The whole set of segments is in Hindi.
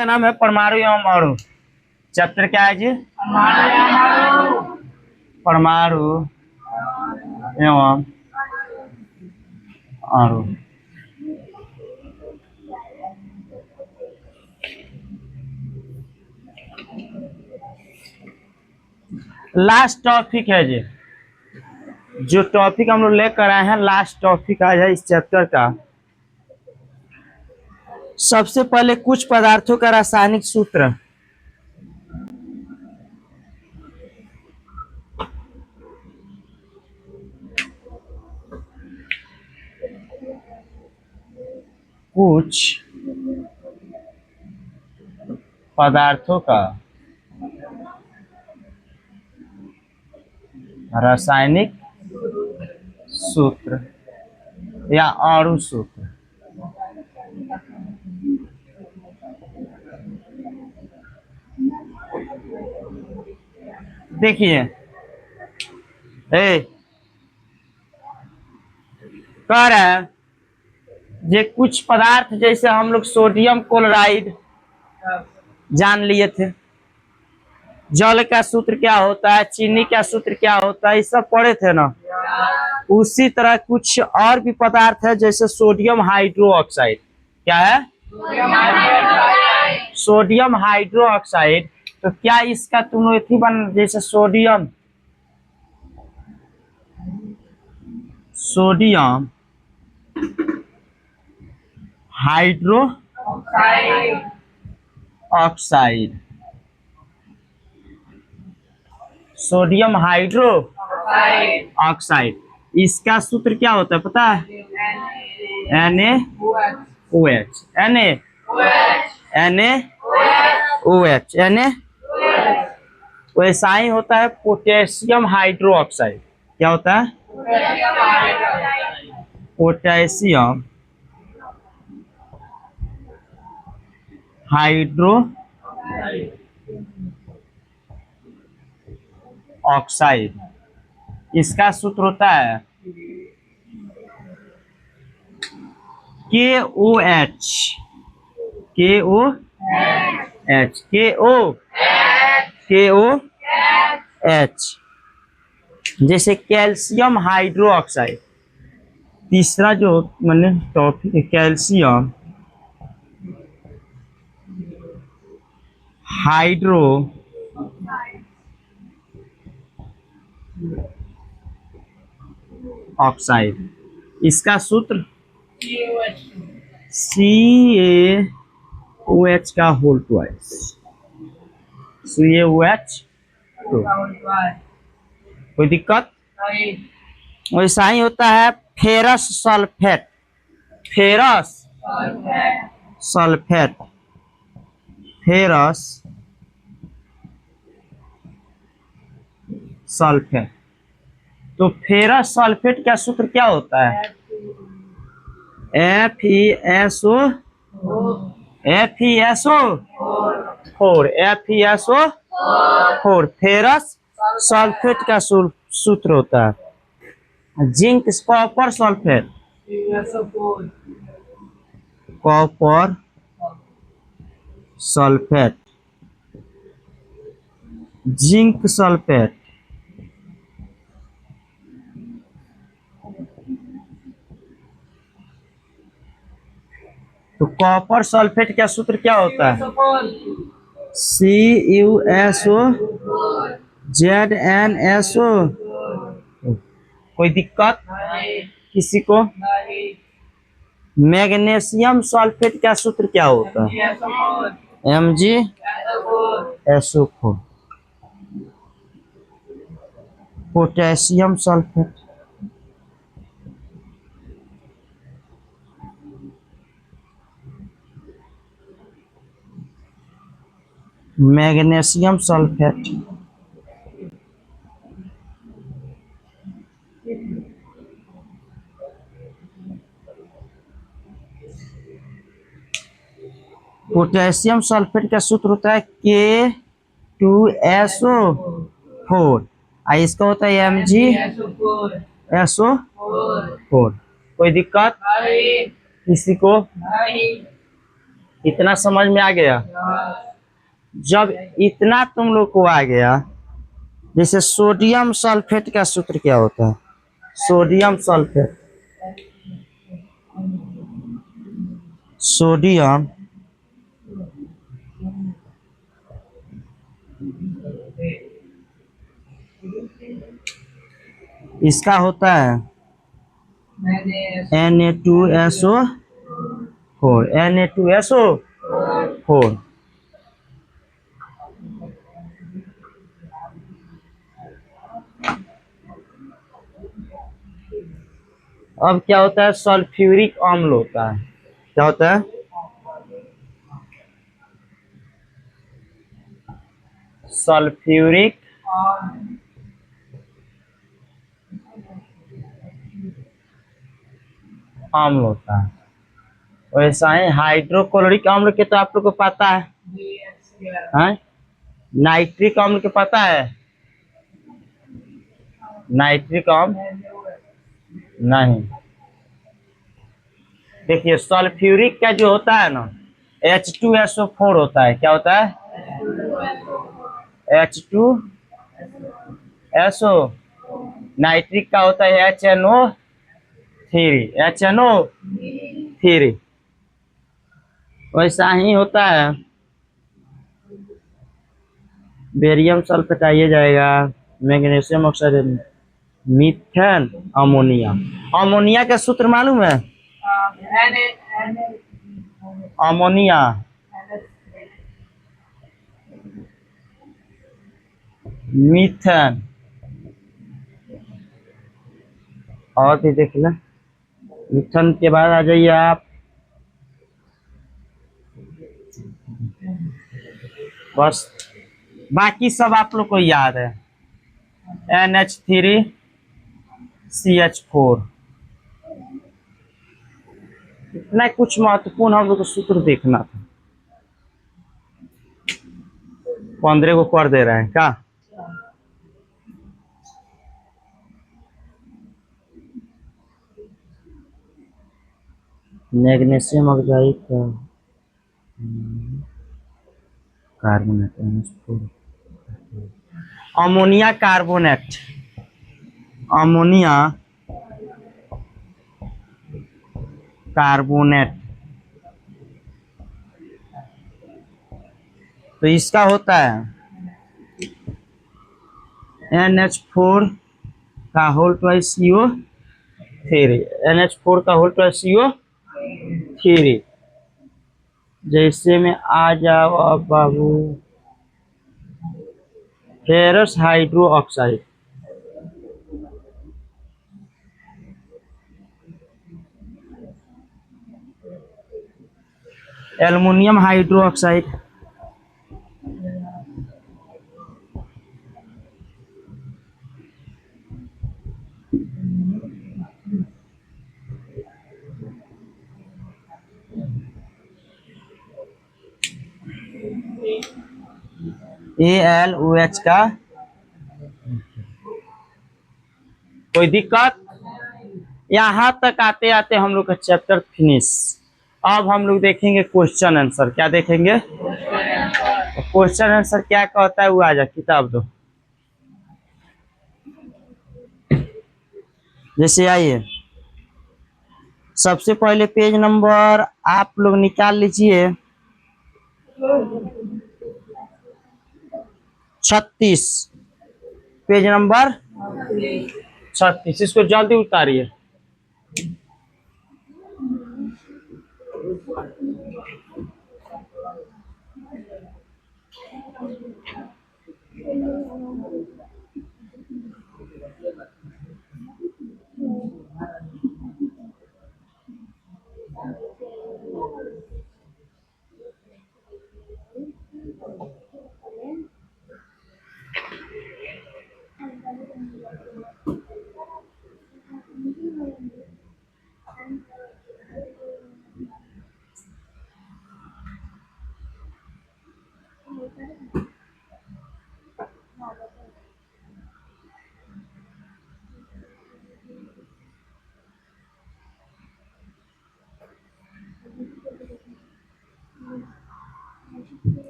का नाम है परमाणु एवं अणु। चैप्टर क्या है जी? परमाणु एवं अणु। लास्ट टॉपिक है जी, जो टॉपिक हम लोग लेकर आए हैं, लास्ट टॉपिक आज है इस चैप्टर का। सबसे पहले कुछ पदार्थों का रासायनिक सूत्र। कुछ पदार्थों का रासायनिक सूत्र या अणु सूत्र। देखिए, कह रहा है ये कुछ पदार्थ, जैसे हम लोग सोडियम क्लोराइड जान लिए थे, जल का सूत्र क्या होता है, चीनी का सूत्र क्या होता है, ये सब पढ़े थे ना। उसी तरह कुछ और भी पदार्थ है, जैसे सोडियम हाइड्रोक्साइड। क्या है? Sodium hydroxide. तो क्या इसका तुम थी बन, जैसे sodium hydro oxide, sodium hydro oxide, इसका सूत्र क्या होता है पता है? NaOH। वैसा ही होता है पोटेशियम हाइड्रोक्साइड। क्या होता है? पोटेशियम हाइड्रो ऑक्साइड, इसका सूत्र होता है KOH। जैसे कैल्शियम हाइड्रोक्साइड। तीसरा जो मैंने टॉपिक है, कैल्शियम हाइड्रो ऑक्साइड, इसका सूत्र CaOH का होल ट्वाइस। CaOH। कोई दिक्कत? वैसा ही होता है फेरस सल्फेट। तो फेरस सल्फेट का सूत्र क्या होता है? FeSO4। फेरस सल्फेट का सूत्र होता है। Zinc copper sulphate, zinc sulphate. तो कॉपर सल्फेट का सूत्र क्या होता है? CuSO कोई दिक्कत किसी को? मैग्नीशियम सल्फेट का सूत्र क्या होता है? MgSO4। Potassium sulphate, magnesium sulphate. Potassium sulphate का सूत्र होता है K2SO4, इसका होता है MgSO4। कोई दिक्कत किसी को? इतना समझ में आ गया। जब इतना तुम लोग को आ गया, जैसे सोडियम सल्फेट का सूत्र क्या होता है? सोडियम सल्फेट, सोडियम इसका होता है Na2SO4, Na2SO4। अब क्या होता है? सल्फ्यूरिक अम्ल होता है। क्या होता है? सल्फ्यूरिक अम्ल होता है। वैसा ही हाइड्रोक्लोरिक अम्ल के तो आप लोग को पता है, हैं? नाइट्रिक अम्ल के पता है? नाइट्रिक अम्ल नहीं। देखिए सल्फ्यूरिक का जो होता है ना, H2SO4 होता है। क्या होता है? H2SO। नाइट्रिक का होता है HNO3। वैसा ही होता है। बेरियम सल्फेट आइए जाएगा, magnesium oxide, methane ammonia. Ammonia का सूत्र मालूम है? अमोनिया मीथेन, और भी देख लें। मीथेन के बाद आ जाइए आप, बस बाकी सब आप लोग को याद है। NH3CH4। इतना कुछ महत्वपूर्ण हम लोग को सूत्र देखना था। 15 को कर दे रहे हैं क्या? मैग्नीशियम ऑक्साइड का carbonate NH4, ammonia carbonate, ammonia carbonate. तो इसका होता है NH4 का होल ट्वाइस CO3, NH4 का होल ट्वाइस CO3। जैसे में आ जाओ अब बाबू, ferrous hydroxide, aluminium hydroxide, AlOH का। कोई दिक्कत? यहाँ तक आते आते हम लोग का चैप्टर फिनिश। अब हम लोग देखेंगे क्वेश्चन आंसर। क्या देखेंगे? क्वेश्चन आंसर क्या कहता है वो आ जा, किताब दो। जैसे आइए, सबसे पहले पेज नंबर आप लोग निकाल लीजिए 36, पेज नंबर 36। इसको जल्दी उतारिए।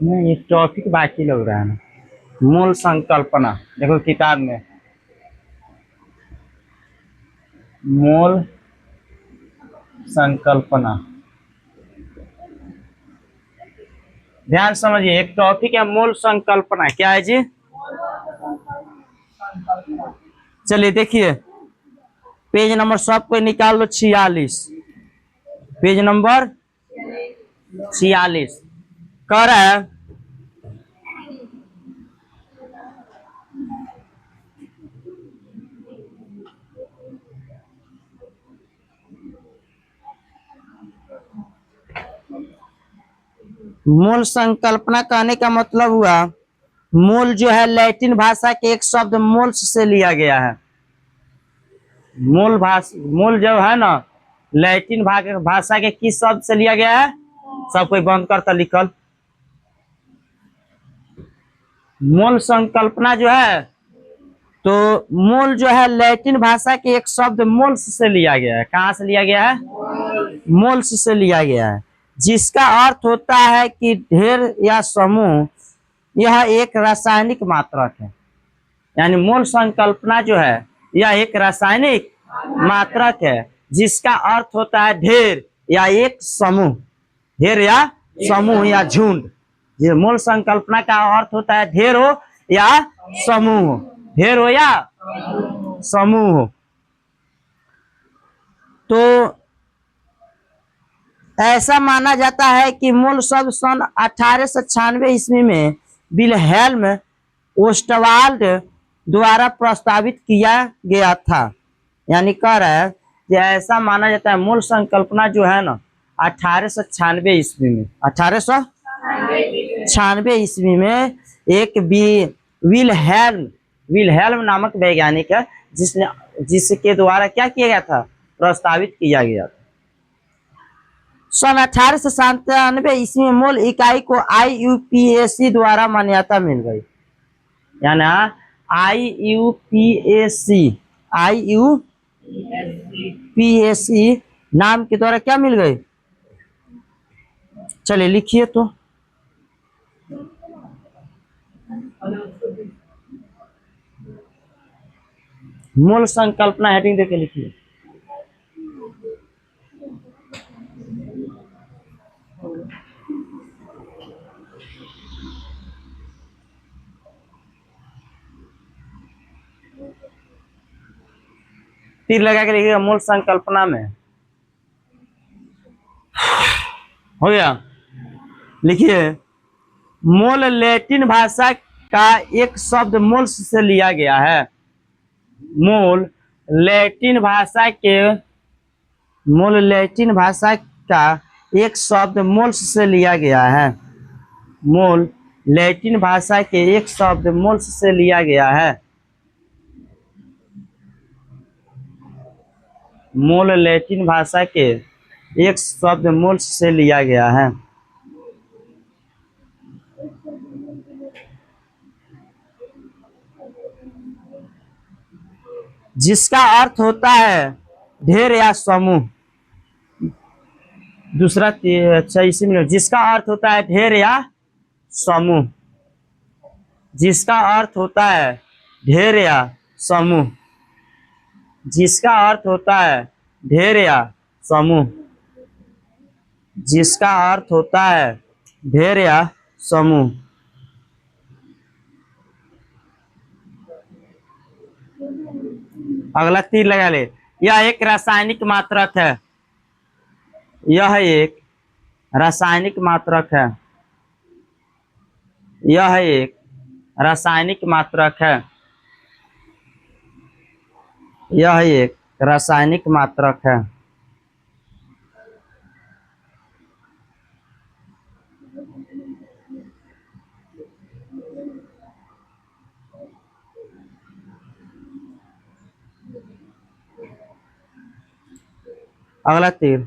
नहीं, ये टॉपिक बाकी लग रहा है ना। मूल संकल्पना, देखो किताब में मूल संकल्पना, ध्यान समझिए, एक टॉपिक है मूल संकल्पना। क्या है जी? चलिए देखिए, पेज नंबर सब को निकाल लो, 46, पेज नंबर 46। कह रहा है मूल संकल्पना कहने का मतलब हुआ, मूल जो है लैटिन भाषा के एक शब्द मूल्स से लिया गया है। मूल जो है ना, लैटिन भाषा के किस शब्द से लिया गया है? सब कोई बंद करता लिखल। मूल संकल्पना जो है, तो मूल जो है लैटिन भाषा के एक शब्द मूल्स से लिया गया है। कहाँ से लिया गया है? मूल्स से लिया गया है, जिसका अर्थ होता है कि ढेर या समूह। यह एक रासायनिक मात्रक है। यानी मूल संकल्पना जो है, यह एक रासायनिक मात्रक है, जिसका अर्थ होता है ढेर या एक समूह। ढेर या समूह या झुंड। ये मूल संकल्पना का अर्थ होता है ढेर हो या समूह हो। ढेर हो या समूह हो। तो ऐसा माना जाता है कि मूल शब्द सन 1896 ईस्वी में विल्हेल्म ओस्टवाल्ड द्वारा प्रस्तावित किया गया था। यानी कह रहा है कि ऐसा माना जाता है मूल संकल्पना जो है ना, 1896 ईस्वी में, 1896 ईस्वी में एक विल्हेल्म विल्हेल्म नामक वैज्ञानिक है, जिसके द्वारा क्या किया गया था? प्रस्तावित किया गया था। सन 1897 ईस्वी में मूल इकाई को IUPAC द्वारा मान्यता मिल गई। यानी IUPAC नाम के द्वारा क्या मिल गई? चलिए लिखिए तो। मूल संकल्पना हेडिंग देके लिखिए। तीर लगा के लिखिएगा मूल संकल्पना में। हो गया? लिखिए, मूल लैटिन भाषा का एक शब्द मूल्स से लिया गया है। मूल लैटिन भाषा का एक शब्द मूल्स से लिया गया है। मूल लैटिन भाषा के एक शब्द मूल्स से लिया गया है। मूल लैटिन भाषा के एक शब्द मूल्स से लिया गया है। जिसका अर्थ होता है ढेर या समूह। दूसरा अच्छा, इसी में जिसका अर्थ होता है ढेर या समूह। जिसका अर्थ होता है ढेर या समूह। जिसका अर्थ होता है ढेर या समूह। जिसका अर्थ होता है ढेर या समूह। अगला तीर लगा ले। यह एक रासायनिक मात्रक है। यह एक रासायनिक मात्रक है। यह एक रासायनिक मात्रक है। यह एक रासायनिक मात्रक है। अगला तीर।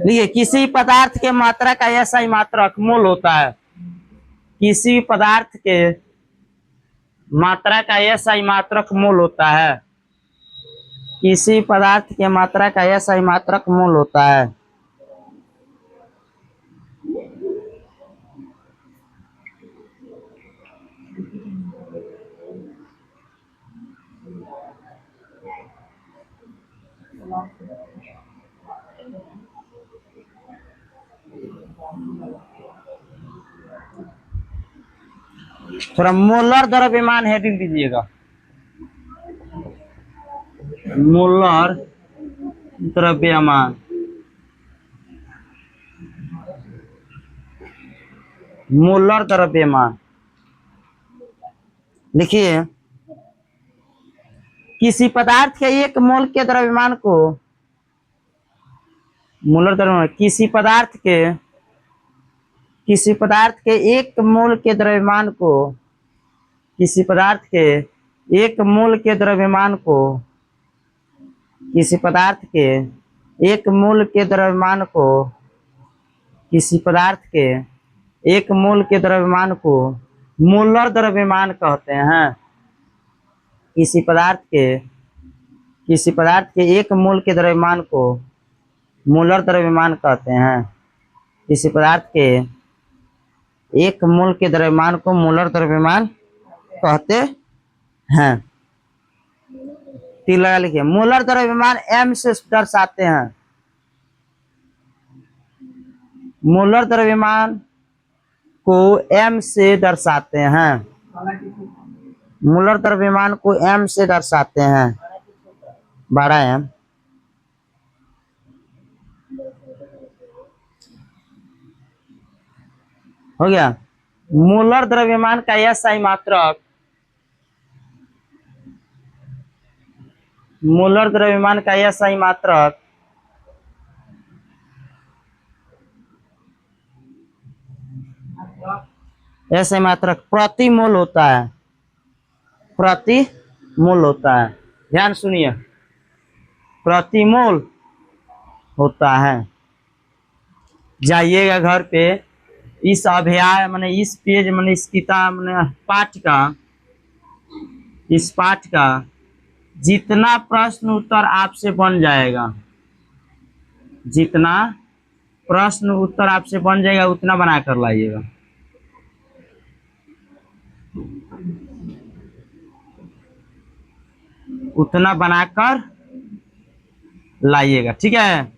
देखिए किसी पदार्थ के मात्रा का एसआई मात्रक मोल होता है। किसी पदार्थ के मात्रा का एसआई मात्रक मोल होता है। किसी पदार्थ के मात्रा का एसआई मात्रक मोल होता है। थोड़ा मोलर द्रव्यमान हेडिंग दीजिएगा। मोलर द्रव्यमान, मोलर द्रव्यमान। देखिए किसी पदार्थ के एक मोल के द्रव्यमान को मोलर द्रव्यमान, किसी पदार्थ के एक मोल के द्रव्यमान को, किसी पदार्थ के एक मोल के द्रव्यमान को, किसी पदार्थ के एक मोल के द्रव्यमान को, किसी पदार्थ के एक मोल के द्रव्यमान को मोलर द्रव्यमान कहते हैं। किसी पदार्थ के एक मोल के द्रव्यमान को मोलर द्रव्यमान कहते हैं। किसी पदार्थ के एक मोल के द्रव्यमान को मोलर द्रव्यमान कहते हैं। तीन लगा लिखिए। मोलर द्रव्यमान m से दर्शाते हैं। मोलर द्रव्यमान को m से दर्शाते हैं। मोलर द्रव्यमान को m से दर्शाते हैं। 12m। हो गया। मोलर द्रव्यमान का एसआई मात्रक, मोलर द्रव्यमान का एसआई मात्रक एसआई मात्रक प्रति मोल होता है। प्रति मोल होता है। ध्यान सुनिए, प्रति मोल होता है। जाइएगा घर पे, इस अध्याय मैंने इस पेज मैंने इस किताब मैंने पाठ का, इस पाठ का जितना प्रश्न उत्तर आपसे बन जाएगा, जितना प्रश्न उत्तर आपसे बन जाएगा उतना बना कर लाइएगा। उतना बनाकर लाइएगा, ठीक है।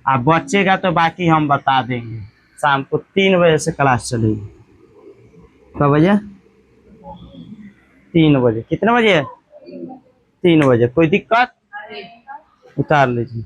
आप बच्चेगा तो बाकी हम बता देंगे। शाम को 3 बजे से क्लास चलेगी। कब बजे? 3 बजे। कितने बजे? 3 बजे। कोई दिक्कत? उतार लीजिए।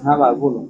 हाँ भाई बोलो।